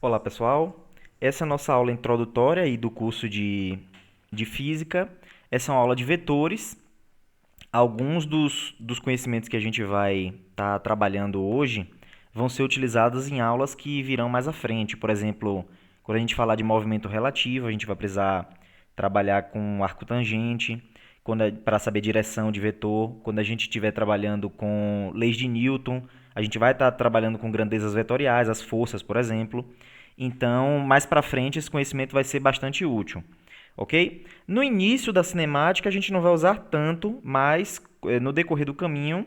Olá pessoal, essa é a nossa aula introdutória aí do curso de Física. Essa é uma aula de vetores. Alguns dos conhecimentos que a gente vai estar trabalhando hoje vão ser utilizados em aulas que virão mais à frente. Por exemplo, quando a gente falar de movimento relativo, a gente vai precisar trabalhar com arco tangente, para saber direção de vetor. Quando a gente estiver trabalhando com leis de Newton, a gente vai estar trabalhando com grandezas vetoriais, as forças, por exemplo. Então, mais para frente, esse conhecimento vai ser bastante útil, ok? No início da cinemática, a gente não vai usar tanto, mas no decorrer do caminho,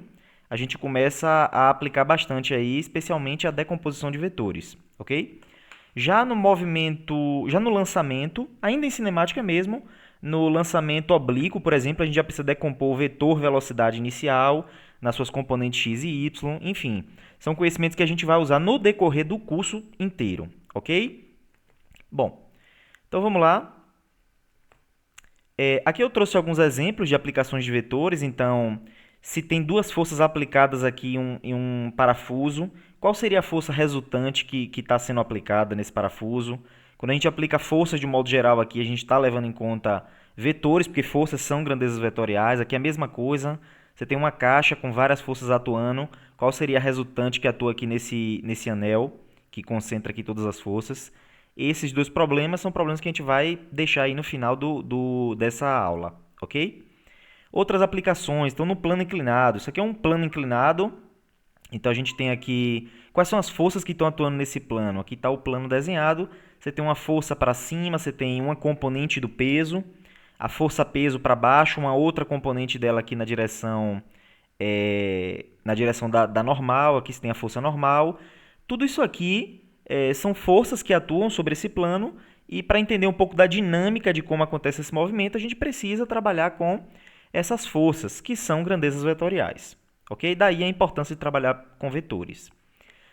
a gente começa a aplicar bastante aí, especialmente a decomposição de vetores, ok? Já no lançamento, ainda em cinemática mesmo, no lançamento oblíquo, por exemplo, a gente já precisa decompor o vetor velocidade inicial nas suas componentes x e y, enfim. São conhecimentos que a gente vai usar no decorrer do curso inteiro, ok? Bom, então vamos lá. Aqui eu trouxe alguns exemplos de aplicações de vetores. Então, se tem duas forças aplicadas aqui em um parafuso, qual seria a força resultante que está sendo aplicada nesse parafuso? Quando a gente aplica forças de um modo geral aqui, a gente está levando em conta vetores, porque forças são grandezas vetoriais. Aqui é a mesma coisa. Você tem uma caixa com várias forças atuando. Qual seria a resultante que atua aqui nesse anel, que concentra aqui todas as forças? Esses dois problemas são problemas que a gente vai deixar aí no final dessa aula, ok? Outras aplicações, estão no plano inclinado. Isso aqui é um plano inclinado. Então a gente tem aqui quais são as forças que estão atuando nesse plano. Aqui está o plano desenhado. Você tem uma força para cima, você tem uma componente do peso, a força peso para baixo, uma outra componente dela aqui na direção da normal. Aqui você tem a força normal. Tudo isso aqui são forças que atuam sobre esse plano, e para entender um pouco da dinâmica de como acontece esse movimento, a gente precisa trabalhar com essas forças, que são grandezas vetoriais. Ok? Daí a importância de trabalhar com vetores.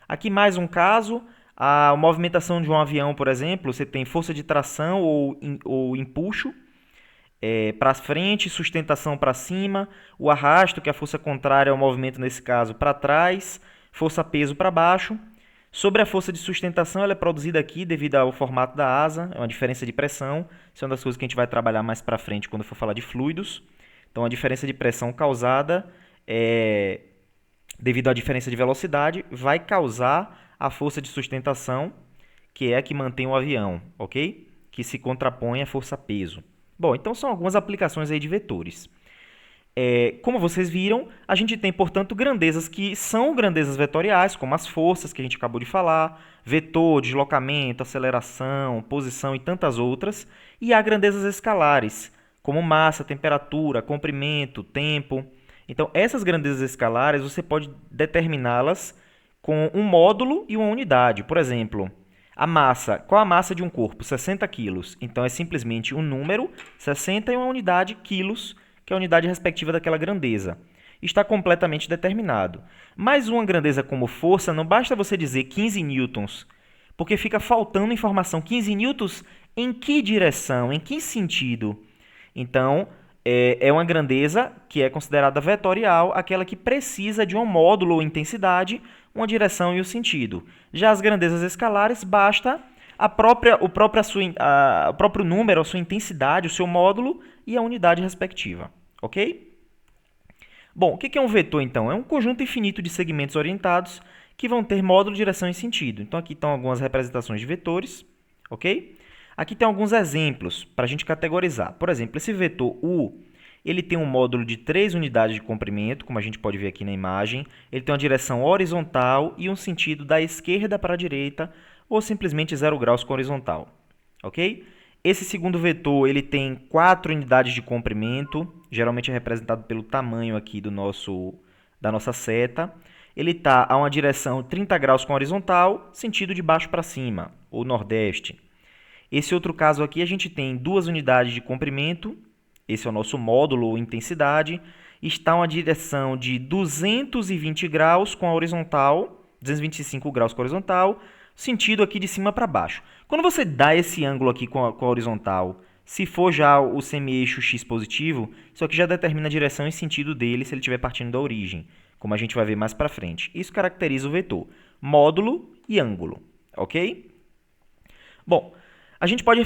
Aqui mais um caso, a movimentação de um avião, por exemplo, você tem força de tração ou empuxo para frente, sustentação para cima, o arrasto, que é a força contrária ao movimento nesse caso, para trás, força-peso para baixo. Sobre a força de sustentação, ela é produzida aqui devido ao formato da asa, é uma diferença de pressão. Isso é uma das coisas que a gente vai trabalhar mais para frente quando for falar de fluidos. Então, a diferença de pressão causada devido à diferença de velocidade vai causar a força de sustentação, que é a que mantém o avião, ok? Que se contrapõe à força-peso. Bom, então são algumas aplicações aí de vetores. Como vocês viram, a gente tem, portanto, grandezas que são grandezas vetoriais, como as forças que a gente acabou de falar, vetor, deslocamento, aceleração, posição e tantas outras. E há grandezas escalares, como massa, temperatura, comprimento, tempo. Então, essas grandezas escalares, você pode determiná-las com um módulo e uma unidade. Por exemplo, a massa. Qual a massa de um corpo? 60 quilos. Então, é simplesmente um número, 60, e uma unidade, quilos, que é a unidade respectiva daquela grandeza. Está completamente determinado. Mas uma grandeza como força, não basta você dizer 15 newtons, porque fica faltando informação. 15 newtons em que direção, em que sentido? Então, é uma grandeza que é considerada vetorial, aquela que precisa de um módulo ou intensidade, uma direção e o sentido. Já as grandezas escalares, basta o próprio número, a sua intensidade, o seu módulo e a unidade respectiva, ok? Bom, o que é um vetor, então? É um conjunto infinito de segmentos orientados que vão ter módulo, direção e sentido. Então, aqui estão algumas representações de vetores, ok? Aqui tem alguns exemplos para a gente categorizar. Por exemplo, esse vetor U, ele tem um módulo de 3 unidades de comprimento, como a gente pode ver aqui na imagem. Ele tem uma direção horizontal e um sentido da esquerda para a direita, ou simplesmente 0 graus com horizontal, ok? Esse segundo vetor, ele tem 4 unidades de comprimento, geralmente é representado pelo tamanho aqui da nossa seta. Ele está a uma direção 30 graus com horizontal, sentido de baixo para cima, ou nordeste. Esse outro caso aqui, a gente tem 2 unidades de comprimento, esse é o nosso módulo ou intensidade, está uma direção de 220 graus com a horizontal, 225 graus com a horizontal, sentido aqui de cima para baixo. Quando você dá esse ângulo aqui com a horizontal, se for já o semi-eixo x positivo, isso aqui já determina a direção e sentido dele se ele estiver partindo da origem, como a gente vai ver mais para frente. Isso caracteriza o vetor, módulo e ângulo, ok? Bom, a gente pode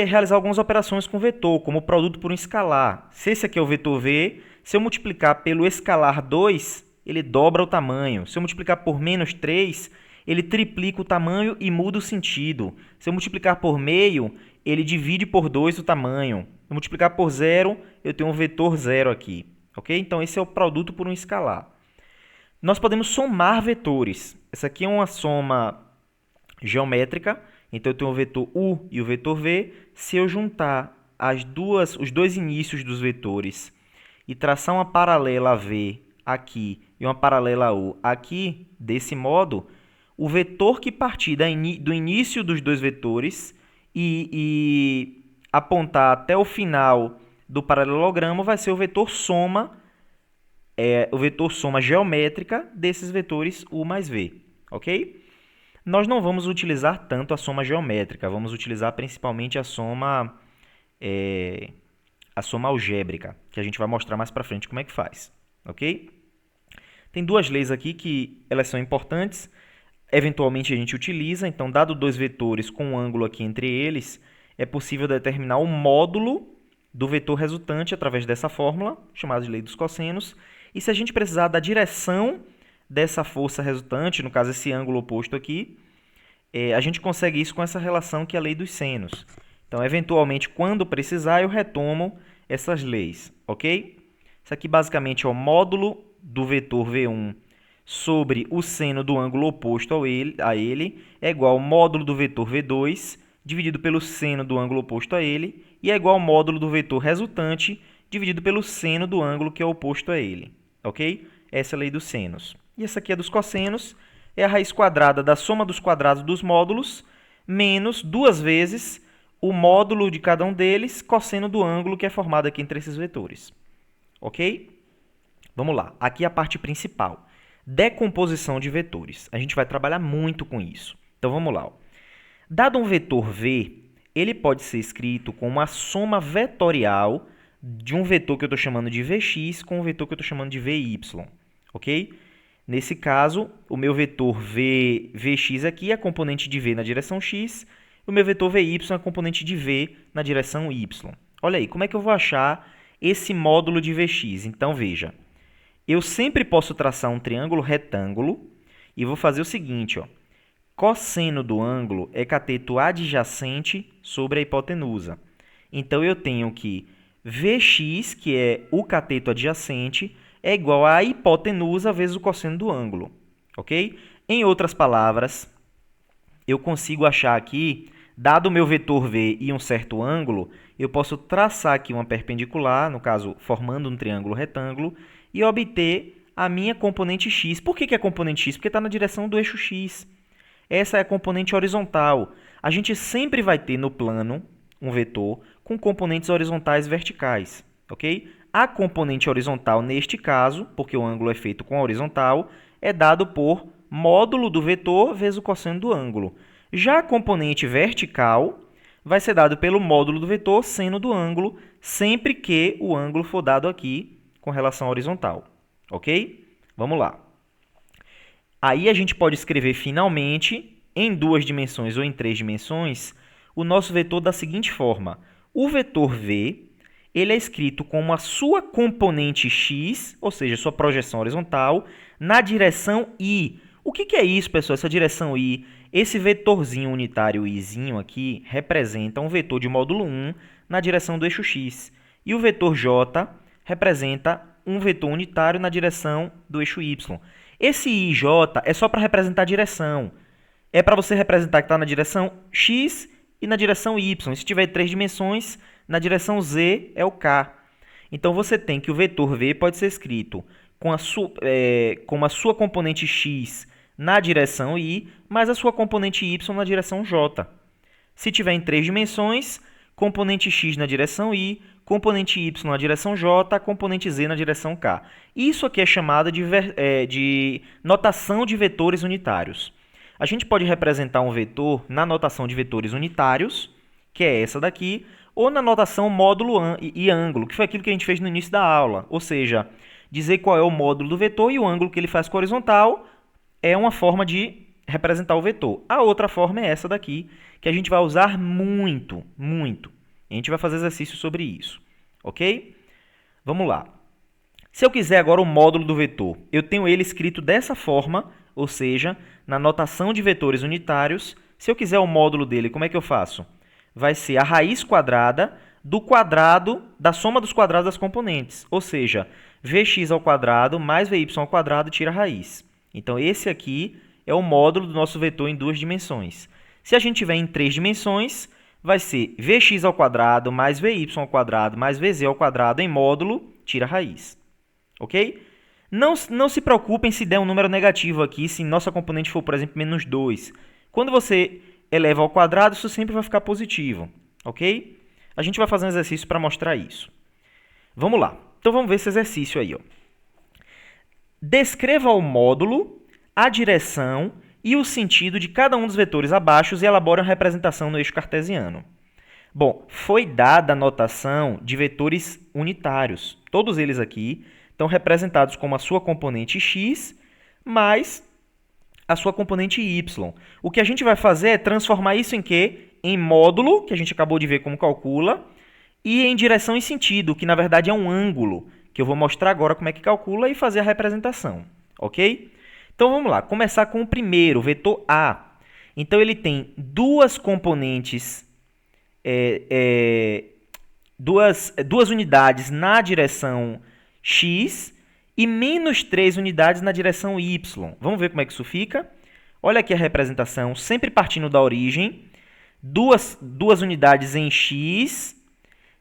realizar algumas operações com vetor, como o produto por um escalar. Se esse aqui é o vetor V, se eu multiplicar pelo escalar 2, ele dobra o tamanho. Se eu multiplicar por menos 3, ele triplica o tamanho e muda o sentido. Se eu multiplicar por meio, ele divide por 2 o tamanho. Se eu multiplicar por zero, eu tenho um vetor zero aqui. Ok? Então, esse é o produto por um escalar. Nós podemos somar vetores. Essa aqui é uma soma geométrica. Então, eu tenho o vetor U e o vetor V. Se eu juntar os dois inícios dos vetores e traçar uma paralela a V aqui e uma paralela a U aqui, desse modo, o vetor que partir do início dos dois vetores e apontar até o final do paralelogramo vai ser o vetor soma geométrica desses vetores U mais V, ok? Nós não vamos utilizar tanto a soma geométrica, vamos utilizar principalmente a soma algébrica, que a gente vai mostrar mais para frente como é que faz, ok? Tem duas leis aqui que elas são importantes, eventualmente a gente utiliza, então, dado dois vetores com um ângulo aqui entre eles, é possível determinar o módulo do vetor resultante através dessa fórmula, chamada de lei dos cossenos, e se a gente precisar da direção dessa força resultante, no caso esse ângulo oposto aqui, a gente consegue isso com essa relação que é a lei dos senos. Então, eventualmente, quando precisar, eu retomo essas leis, ok? Isso aqui basicamente é o módulo do vetor V1 sobre o seno do ângulo oposto a ele é igual ao módulo do vetor V2 dividido pelo seno do ângulo oposto a ele e é igual ao módulo do vetor resultante dividido pelo seno do ângulo que é oposto a ele, ok? Essa é a lei dos senos. E essa aqui é dos cossenos, é a raiz quadrada da soma dos quadrados dos módulos menos duas vezes o módulo de cada um deles, cosseno do ângulo que é formado aqui entre esses vetores. Ok? Vamos lá. Aqui é a parte principal. Decomposição de vetores. A gente vai trabalhar muito com isso. Então, vamos lá. Dado um vetor V, ele pode ser escrito como uma soma vetorial de um vetor que eu estou chamando de Vx com um vetor que eu estou chamando de Vy. Ok? Nesse caso, o meu vetor Vx aqui é a componente de V na direção x, e o meu vetor Vy é a componente de V na direção y. Olha aí, como é que eu vou achar esse módulo de Vx? Então, veja, eu sempre posso traçar um triângulo retângulo e vou fazer o seguinte, ó. Cosseno do ângulo é cateto adjacente sobre a hipotenusa. Então, eu tenho que Vx, que é o cateto adjacente, é igual a hipotenusa vezes o cosseno do ângulo, ok? Em outras palavras, eu consigo achar aqui, dado o meu vetor V e um certo ângulo, eu posso traçar aqui uma perpendicular, no caso, formando um triângulo retângulo, e obter a minha componente x. Por que é componente x? Porque está na direção do eixo x. Essa é a componente horizontal. A gente sempre vai ter no plano um vetor com componentes horizontais e verticais, ok? A componente horizontal, neste caso, porque o ângulo é feito com a horizontal, é dado por módulo do vetor vezes o cosseno do ângulo. Já a componente vertical vai ser dado pelo módulo do vetor seno do ângulo, sempre que o ângulo for dado aqui com relação à horizontal. Ok? Vamos lá. Aí a gente pode escrever finalmente, em duas dimensões ou em três dimensões, o nosso vetor da seguinte forma. O vetor V ele é escrito como a sua componente x, ou seja, sua projeção horizontal, na direção y. O que é isso, pessoal? Essa direção y, esse vetorzinho unitário yzinho aqui, representa um vetor de módulo 1 na direção do eixo x. E o vetor j representa um vetor unitário na direção do eixo y. Esse i e j é só para representar a direção. É para você representar que está na direção x e na direção y. Se tiver três dimensões, na direção z é o k. Então, você tem que o vetor v pode ser escrito com a sua componente x na direção y, mais a sua componente y na direção j. Se tiver em três dimensões, componente x na direção y, componente y na direção j, componente z na direção k. Isso aqui é chamado de notação de vetores unitários. A gente pode representar um vetor na notação de vetores unitários, que é essa daqui, ou na notação módulo e ângulo, que foi aquilo que a gente fez no início da aula. Ou seja, dizer qual é o módulo do vetor e o ângulo que ele faz com a horizontal é uma forma de representar o vetor. A outra forma é essa daqui, que a gente vai usar muito, muito. A gente vai fazer exercício sobre isso, ok? Vamos lá. Se eu quiser agora o módulo do vetor, eu tenho ele escrito dessa forma, ou seja, na notação de vetores unitários. Se eu quiser o módulo dele, como é que eu faço? Vai ser a raiz quadrada do quadrado da soma dos quadrados das componentes, ou seja, vx ao quadrado mais vy ao quadrado tira a raiz. Então, esse aqui é o módulo do nosso vetor em 2 dimensões. Se a gente tiver em 3 dimensões, vai ser vx ao quadrado mais vy ao quadrado mais vz ao quadrado em módulo, tira a raiz. Ok? Não se preocupem se der um número negativo aqui, se nossa componente for, por exemplo, menos 2. Quando você eleva ao quadrado, isso sempre vai ficar positivo. Ok? A gente vai fazer um exercício para mostrar isso. Vamos lá. Então, vamos ver esse exercício aí. Ó. Descreva o módulo, a direção e o sentido de cada um dos vetores abaixo e elabore uma representação no eixo cartesiano. Bom, foi dada a notação de vetores unitários. Todos eles aqui estão representados como a sua componente x mais a sua componente y. O que a gente vai fazer é transformar isso em quê? Em módulo, que a gente acabou de ver como calcula, e em direção e sentido, que na verdade é um ângulo, que eu vou mostrar agora como é que calcula e fazer a representação, ok? Então vamos lá, começar com o primeiro, o vetor A. Então ele tem duas componentes, duas unidades na direção x e menos 3 unidades na direção y. Vamos ver como é que isso fica? Olha aqui a representação, sempre partindo da origem. Duas unidades em x,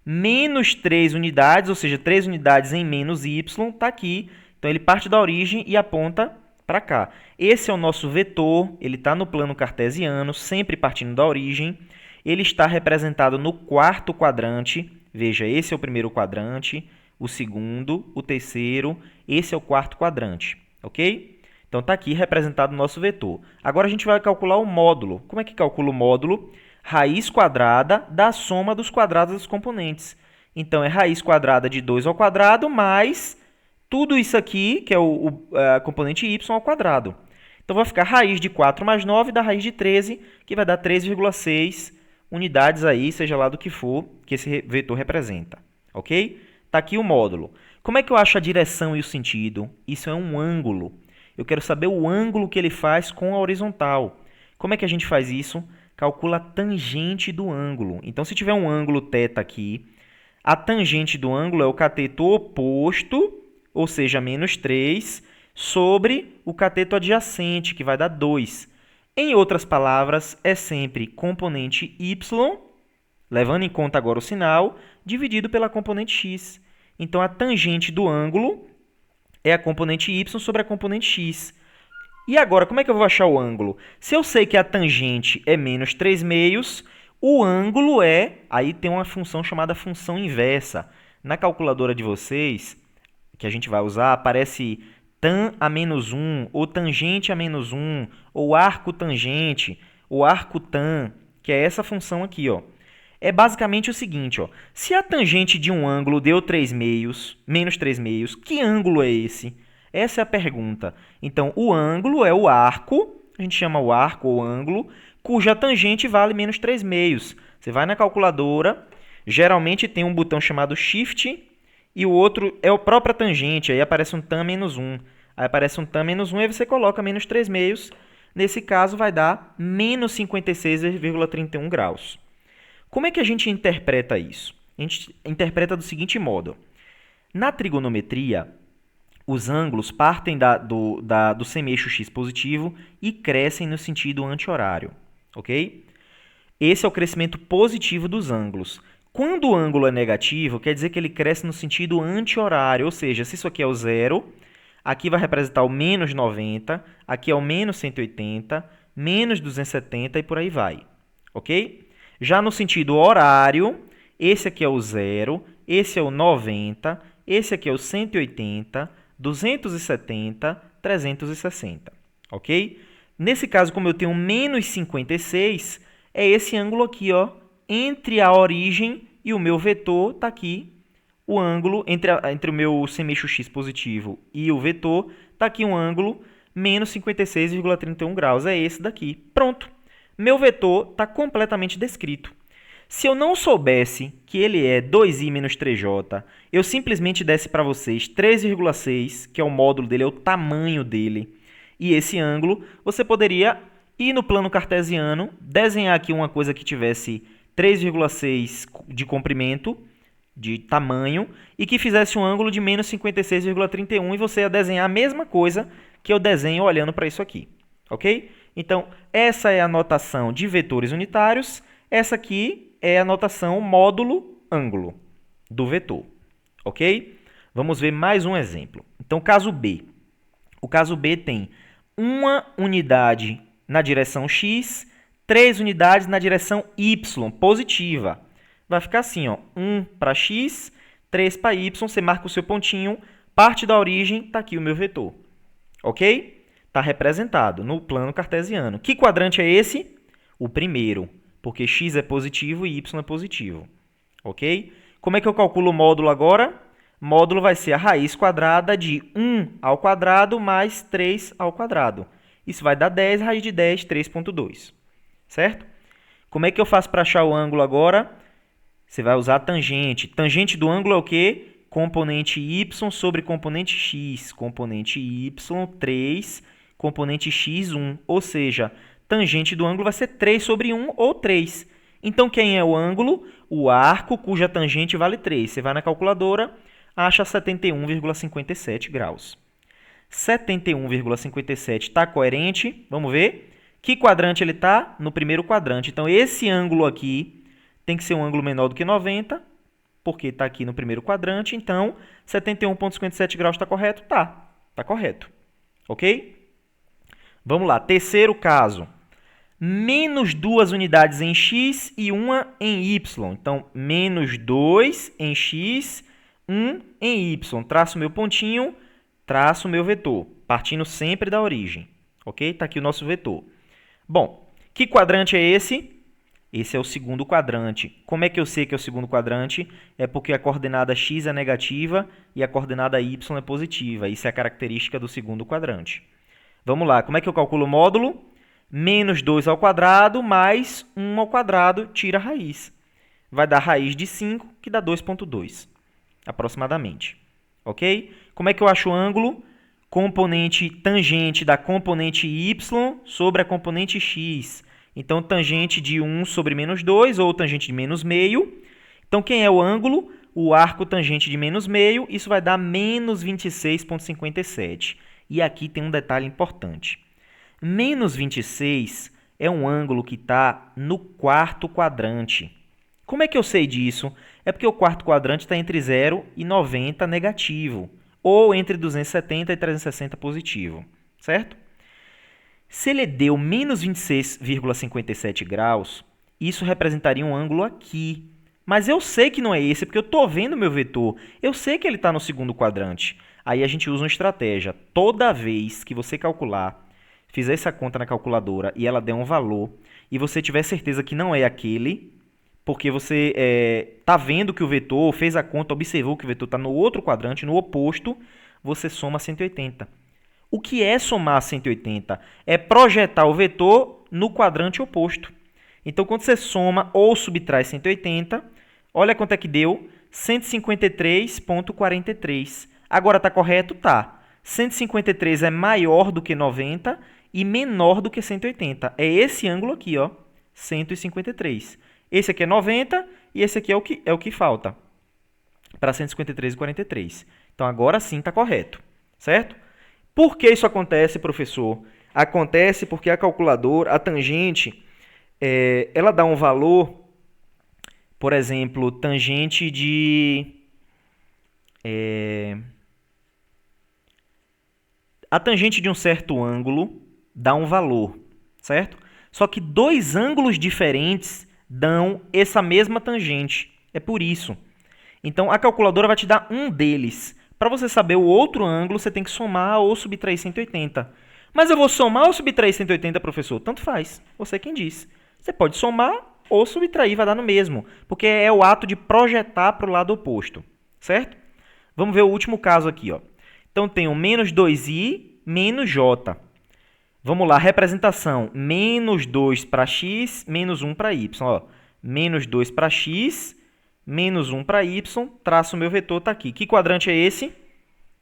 menos 3 unidades, ou seja, 3 unidades em menos y, está aqui. Então, ele parte da origem e aponta para cá. Esse é o nosso vetor, ele está no plano cartesiano, sempre partindo da origem. Ele está representado no quarto quadrante. Veja, esse é o primeiro quadrante, o segundo, o terceiro, esse é o quarto quadrante, ok? Então, está aqui representado o nosso vetor. Agora, a gente vai calcular o módulo. Como é que calcula o módulo? Raiz quadrada da soma dos quadrados dos componentes. Então, é raiz quadrada de 2 ao quadrado mais tudo isso aqui, que é a componente y ao quadrado. Então, vai ficar raiz de 4 mais 9 da raiz de 13, que vai dar 3,6 unidades aí, seja lá do que for, que esse vetor representa, ok? Está aqui o módulo. Como é que eu acho a direção e o sentido? Isso é um ângulo. Eu quero saber o ângulo que ele faz com a horizontal. Como é que a gente faz isso? Calcula a tangente do ângulo. Então, se tiver um ângulo θ aqui, a tangente do ângulo é o cateto oposto, ou seja, menos 3, sobre o cateto adjacente, que vai dar 2. Em outras palavras, é sempre componente y, levando em conta agora o sinal, dividido pela componente x. Então, a tangente do ângulo é a componente y sobre a componente x. E agora, como é que eu vou achar o ângulo? Se eu sei que a tangente é menos 3 meios, o ângulo é... Aí tem uma função chamada função inversa. Na calculadora de vocês, que a gente vai usar, aparece tan a menos 1, ou tangente a menos 1, ou arco tangente, ou arco tan, que é essa função aqui, ó. É basicamente o seguinte, ó. Se a tangente de um ângulo deu 3 meios, menos 3 meios, que ângulo é esse? Essa é a pergunta. Então, o ângulo é o arco, a gente chama o arco ou ângulo, cuja tangente vale menos 3 meios. Você vai na calculadora, geralmente tem um botão chamado Shift, e o outro é a própria tangente, aí aparece um tan menos 1. Aí aparece um tan menos 1, aí você coloca menos 3 meios. Nesse caso, vai dar menos 56,31 graus. Como é que a gente interpreta isso? A gente interpreta do seguinte modo. Na trigonometria, os ângulos partem do semieixo x positivo e crescem no sentido anti-horário, ok? Esse é o crescimento positivo dos ângulos. Quando o ângulo é negativo, quer dizer que ele cresce no sentido anti-horário, ou seja, se isso aqui é o zero, aqui vai representar o menos 90, aqui é o menos 180, menos 270 e por aí vai, ok? Já no sentido horário, esse aqui é o zero, esse é o 90, esse aqui é o 180, 270, 360, ok? Nesse caso, como eu tenho menos 56, é esse ângulo aqui, ó, entre a origem e o meu vetor, está aqui o ângulo, entre o meu semieixo x positivo e o vetor, está aqui um ângulo menos 56,31 graus. É esse daqui. Pronto. Meu vetor está completamente descrito. Se eu não soubesse que ele é 2i menos 3j, eu simplesmente desse para vocês 3,6, que é o módulo dele, é o tamanho dele, e esse ângulo, você poderia ir no plano cartesiano, desenhar aqui uma coisa que tivesse 3,6 de comprimento, de tamanho, e que fizesse um ângulo de menos 56,31, e você ia desenhar a mesma coisa que eu desenho olhando para isso aqui, ok? Então, essa é a notação de vetores unitários, essa aqui é a notação módulo ângulo do vetor, ok? Vamos ver mais um exemplo. Então, caso B. O caso B tem uma unidade na direção x, 3 unidades na direção y, positiva. Vai ficar assim, ó, 1 para x, 3 para y, você marca o seu pontinho, parte da origem, está aqui o meu vetor, ok? Está representado no plano cartesiano. Que quadrante é esse? O primeiro, porque x é positivo e y é positivo, ok? Como é que eu calculo o módulo agora? Módulo vai ser a raiz quadrada de 1 ao quadrado mais 3 ao quadrado. Isso vai dar 10, raiz de 10, 3,2, certo? Como é que eu faço para achar o ângulo agora? Você vai usar a tangente. Tangente do ângulo é o quê? Componente y sobre componente x. Componente y, 3, componente x, 1. Ou seja, tangente do ângulo vai ser 3 sobre 1 ou 3. Então, quem é o ângulo? O arco cuja tangente vale 3. Você vai na calculadora, acha 71,57 graus. 71,57 está coerente? Vamos ver. Que quadrante ele está? No primeiro quadrante. Então, esse ângulo aqui tem que ser um ângulo menor do que 90, porque está aqui no primeiro quadrante. Então, 71,57 graus está correto? Tá, está correto. Ok? Vamos lá, terceiro caso. Menos 2 unidades em x e 1 em y. Então, menos 2 em x, 1 em y. Traço meu pontinho, traço meu vetor, partindo sempre da origem. Ok? Está aqui o nosso vetor. Bom, que quadrante é esse? Esse é o segundo quadrante. Como é que eu sei que é o segundo quadrante? É porque a coordenada x é negativa e a coordenada y é positiva. Isso é a característica do segundo quadrante. Vamos lá, como é que eu calculo o módulo? Menos 2 ao quadrado mais 1 ao quadrado, tira a raiz. Vai dar raiz de 5, que dá 2,2, aproximadamente. Ok? Como é que eu acho o ângulo? Componente tangente da componente y sobre a componente x. Então, tangente de 1 sobre menos 2, ou tangente de menos meio. Então, quem é o ângulo? O arco tangente de menos meio. Isso vai dar menos 26,57. E aqui tem um detalhe importante. Menos 26 é um ângulo que está no quarto quadrante. Como é que eu sei disso? É porque o quarto quadrante está entre 0 e 90 negativo, ou entre 270 e 360 positivo, certo? Se ele deu menos 26,57 graus, isso representaria um ângulo aqui. Mas eu sei que não é esse, porque eu estou vendo meu vetor. Eu sei que ele está no segundo quadrante. Aí a gente usa uma estratégia. Toda vez que você calcular, fizer essa conta na calculadora e ela der um valor, e você tiver certeza que não é aquele, porque você está vendo que o vetor, fez a conta, observou que o vetor está no outro quadrante, no oposto, você soma 180. O que é somar 180? É projetar o vetor no quadrante oposto. Então, quando você soma ou subtrai 180, olha quanto é que deu, 153,43. Agora está correto? Tá. 153 é maior do que 90 e menor do que 180. É esse ângulo aqui, ó, 153. Esse aqui é 90 e esse aqui é o que falta para 153,43. Então, agora sim está correto, certo? Por que isso acontece, professor? Acontece porque a calculadora, a tangente, ela dá um valor, por exemplo, tangente de... a tangente de um certo ângulo dá um valor, certo? Só que dois ângulos diferentes dão essa mesma tangente. É por isso. Então, a calculadora vai te dar um deles. Para você saber o outro ângulo, você tem que somar ou subtrair 180. Mas eu vou somar ou subtrair 180, professor? Tanto faz. Você quem diz. Você pode somar ou subtrair, vai dar no mesmo. Porque é o ato de projetar para o lado oposto. Certo? Vamos ver o último caso aqui. Ó. Então, tenho menos 2i menos j. Vamos lá, representação. Menos 2 para x, menos 1 para y. Ó, menos 2 para x, menos 1 para y, traço meu vetor, está aqui. Que quadrante é esse?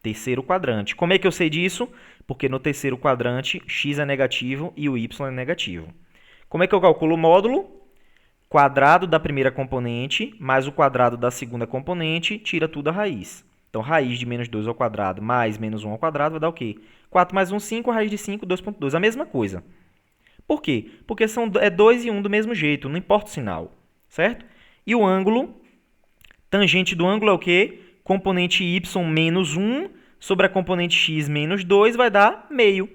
Terceiro quadrante. Como é que eu sei disso? Porque no terceiro quadrante, x é negativo e o y é negativo. Como é que eu calculo o módulo? Quadrado da primeira componente mais o quadrado da segunda componente, tira tudo a raiz. Então, raiz de menos 2 ao quadrado mais menos 1 ao quadrado vai dar o quê? 4 mais 1, 5, raiz de 5, 2,2. A mesma coisa. Por quê? Porque é 2 e 1 do mesmo jeito, não importa o sinal, certo? E o ângulo, tangente do ângulo é o quê? Componente y menos 1 sobre a componente x menos 2 vai dar meio.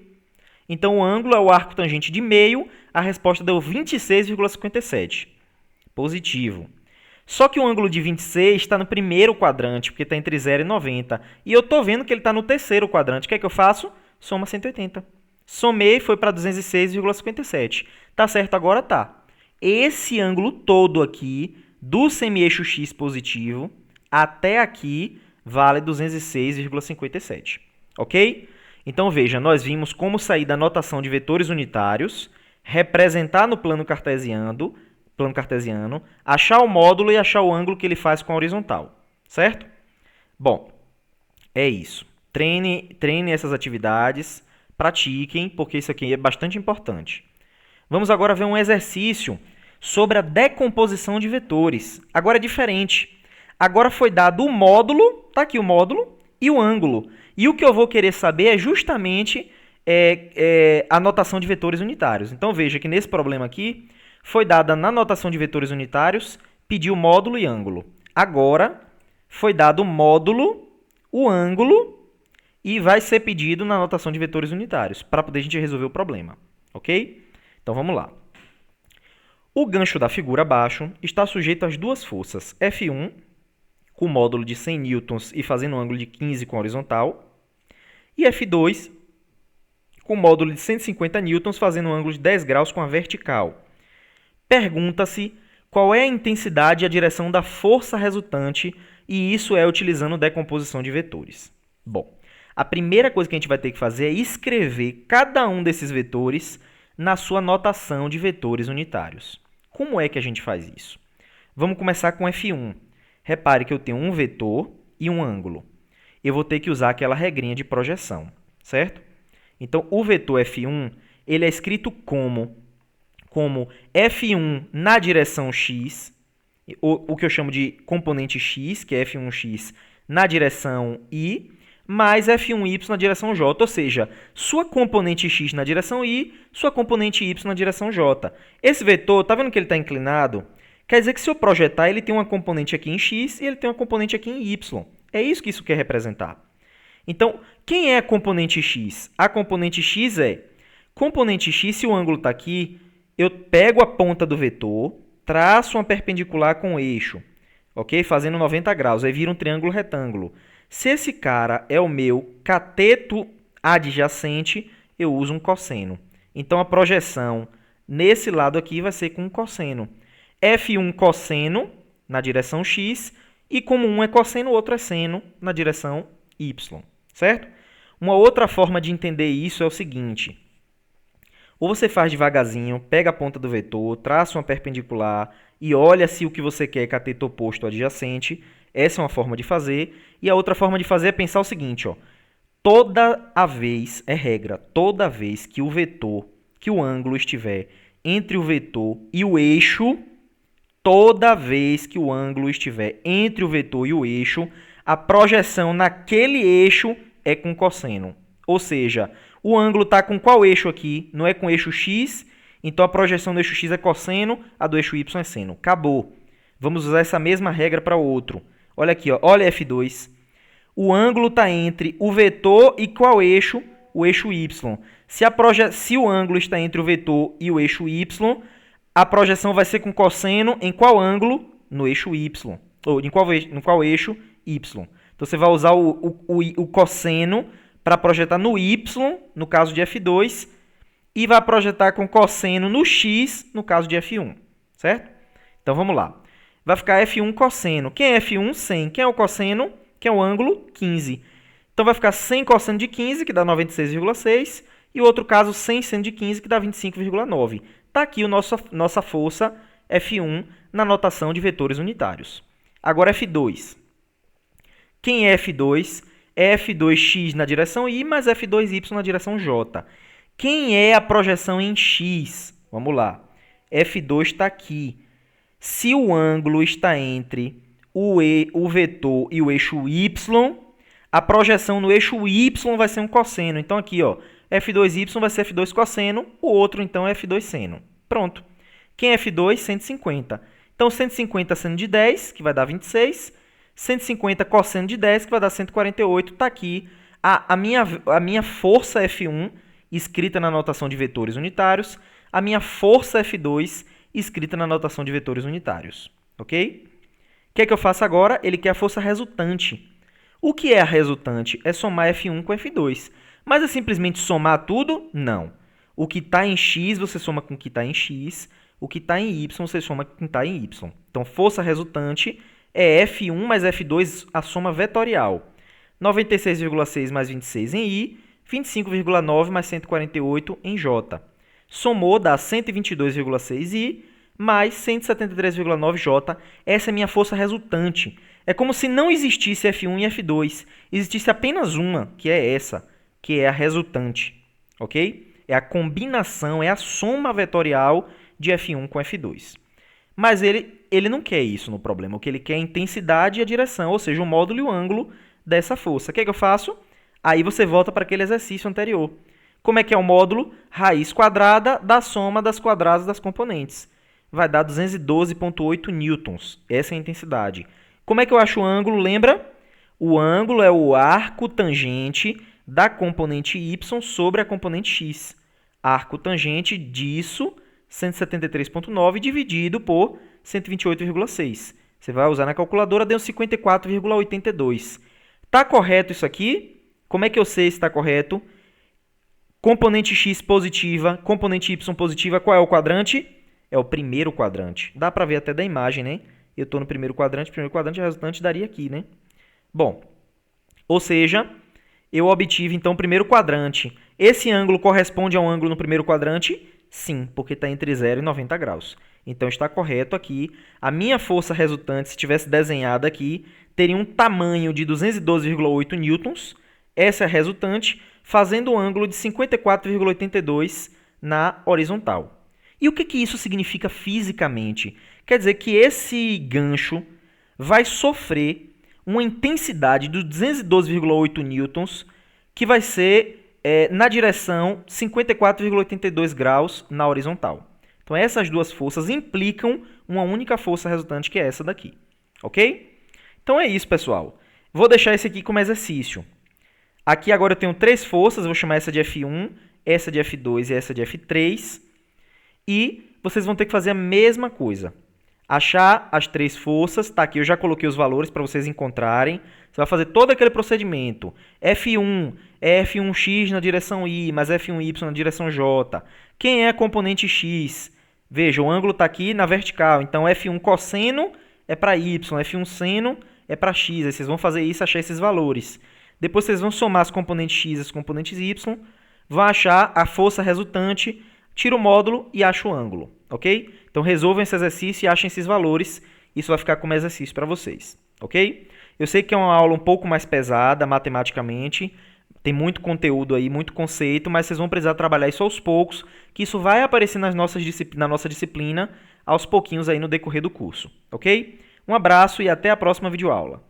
Então, o ângulo é o arco tangente de meio, a resposta deu 26,57. Positivo. Só que o ângulo de 26 está no primeiro quadrante, porque está entre 0 e 90. E eu estou vendo que ele está no terceiro quadrante. O que é que eu faço? Soma 180. Somei, foi para 206,57. Tá certo agora? Tá. Esse ângulo todo aqui, do semi-eixo x positivo até aqui, vale 206,57. Ok? Então, veja, nós vimos como sair da notação de vetores unitários, representar no plano cartesiano, achar o módulo e achar o ângulo que ele faz com a horizontal, certo? Bom, é isso. Treine essas atividades, pratiquem, porque isso aqui é bastante importante. Vamos agora ver um exercício sobre a decomposição de vetores. Agora é diferente. Agora foi dado o módulo, tá aqui o módulo, e o ângulo. E o que eu vou querer saber é justamente a notação de vetores unitários. Então, veja que nesse problema aqui, foi dada na notação de vetores unitários, pediu módulo e ângulo. Agora, foi dado o módulo, o ângulo, e vai ser pedido na notação de vetores unitários, para poder a gente resolver o problema. Ok? Então, vamos lá. O gancho da figura abaixo está sujeito às duas forças, F1, com módulo de 100 newtons e fazendo um ângulo de 15 com a horizontal, e F2, com módulo de 150 newtons, fazendo um ângulo de 10 graus com a vertical. Pergunta-se qual é a intensidade e a direção da força resultante, e isso é utilizando decomposição de vetores. Bom, a primeira coisa que a gente vai ter que fazer é escrever cada um desses vetores na sua notação de vetores unitários. Como é que a gente faz isso? Vamos começar com F1. Repare que eu tenho um vetor e um ângulo. Eu vou ter que usar aquela regrinha de projeção, certo? Então, o vetor F1 ele é escrito como F1 na direção x, o que eu chamo de componente x, que é F1x na direção y, mais F1y na direção j, ou seja, sua componente x na direção y, sua componente y na direção j. Esse vetor, está vendo que ele está inclinado? Quer dizer que se eu projetar, ele tem uma componente aqui em x e ele tem uma componente aqui em y. É isso que isso quer representar. Então, quem é a componente x? A componente x é componente x, se o ângulo está aqui, eu pego a ponta do vetor, traço uma perpendicular com o eixo, ok? Fazendo 90 graus, aí vira um triângulo retângulo. Se esse cara é o meu cateto adjacente, eu uso um cosseno. Então, a projeção nesse lado aqui vai ser com um cosseno. F1 cosseno na direção x, e como um é cosseno, o outro é seno na direção y, certo? Uma outra forma de entender isso é o seguinte. Ou você faz devagarzinho, pega a ponta do vetor, traça uma perpendicular e olha se o que você quer é cateto oposto adjacente. Essa é uma forma de fazer. E a outra forma de fazer é pensar o seguinte, ó. Toda vez que o ângulo estiver entre o vetor e o eixo, a projeção naquele eixo é com cosseno. Ou seja, o ângulo está com qual eixo aqui? Não é com o eixo x, então a projeção do eixo x é cosseno, a do eixo y é seno. Acabou. Vamos usar essa mesma regra para o outro. Olha aqui, ó. Olha F2. O ângulo está entre o vetor e qual eixo? O eixo y. Se o ângulo está entre o vetor e o eixo y, a projeção vai ser com cosseno em qual ângulo? No eixo y. Ou em qual eixo? Y. Então, você vai usar o cosseno para projetar no y, no caso de F2, e vai projetar com cosseno no x, no caso de F1, certo? Então, vamos lá. Vai ficar F1 cosseno. Quem é F1? 100. Quem é o cosseno? Quem é o ângulo? 15. Então, vai ficar 100 cosseno de 15, que dá 96,6, E o outro caso, 100 seno de 15, que dá 25,9. Está aqui a nossa força F1 na notação de vetores unitários. Agora F2. Quem é F2? É F2x na direção Y mais F2y na direção J. Quem é a projeção em x? Vamos lá. F2 está aqui. Se o ângulo está entre o vetor e o eixo y, a projeção no eixo y vai ser um cosseno. Então aqui, ó, F2y vai ser F2 cosseno, o outro então é F2 seno. Pronto. Quem é F2? 150. Então 150 seno de 10, que vai dar 26. 150 cosseno de 10, que vai dar 148. Está aqui a minha força F1, escrita na notação de vetores unitários, a minha força F2, escrita na notação de vetores unitários. Ok? O que é que eu faço agora? Ele quer a força resultante. O que é a resultante? É somar F1 com F2. Mas é simplesmente somar tudo? Não. O que está em x, você soma com o que está em x. O que está em y, você soma com o que está em y. Então, força resultante é F1 mais F2, a soma vetorial. 96,6 mais 26 em I, 25,9 mais 148 em J. Somou, dá 122,6 I mais 173,9 J. Essa é a minha força resultante. É como se não existisse F1 e F2. Existisse apenas uma, que é essa, que é a resultante. Ok? É a combinação, é a soma vetorial de F1 com F2. Mas ele não quer isso no problema. O que ele quer é a intensidade e a direção, ou seja, o módulo e o ângulo dessa força. O que é que eu faço? Aí você volta para aquele exercício anterior. Como é que é o módulo? Raiz quadrada da soma das quadradas das componentes. Vai dar 212,8 newtons. Essa é a intensidade. Como é que eu acho o ângulo? Lembra? O ângulo é o arco tangente da componente y sobre a componente x. Arco tangente disso, 173,9 dividido por 128,6. Você vai usar na calculadora, deu 54,82. Está correto isso aqui? Como é que eu sei se está correto? Componente x positiva, componente y positiva, qual é o quadrante? É o primeiro quadrante. Dá para ver até da imagem, né? Eu estou no primeiro quadrante, a resultante daria aqui, né? Bom, ou seja, eu obtive então o primeiro quadrante. Esse ângulo corresponde a um ângulo no primeiro quadrante? Sim, porque está entre 0 e 90 graus. Então está correto aqui. A minha força resultante, se tivesse desenhada aqui, teria um tamanho de 212,8 newtons. Essa é a resultante, fazendo um ângulo de 54,82 na horizontal. E o que isso significa fisicamente? Quer dizer que esse gancho vai sofrer uma intensidade de 212,8 newtons, que vai ser na direção 54,82 graus na horizontal. Então, essas duas forças implicam uma única força resultante, que é essa daqui. Ok? Então, é isso, pessoal. Vou deixar esse aqui como exercício. Aqui agora eu tenho três forças, vou chamar essa de F1, essa de F2 e essa de F3. E vocês vão ter que fazer a mesma coisa. Achar as três forças, tá aqui, eu já coloquei os valores para vocês encontrarem. Você vai fazer todo aquele procedimento. F1 é F1x na direção Y, mais F1y na direção J. Quem é a componente x? Veja, o ângulo está aqui na vertical, então F1 cosseno é para Y, F1 seno é para x. Aí vocês vão fazer isso, achar esses valores. Depois vocês vão somar as componentes x e as componentes y, vão achar a força resultante, tira o módulo e acha o ângulo, ok? Então resolvam esse exercício e achem esses valores. Isso vai ficar como exercício para vocês, ok? Eu sei que é uma aula um pouco mais pesada matematicamente, tem muito conteúdo aí, muito conceito, mas vocês vão precisar trabalhar isso aos poucos, que isso vai aparecer na nossa disciplina aos pouquinhos aí no decorrer do curso, ok? Um abraço e até a próxima videoaula.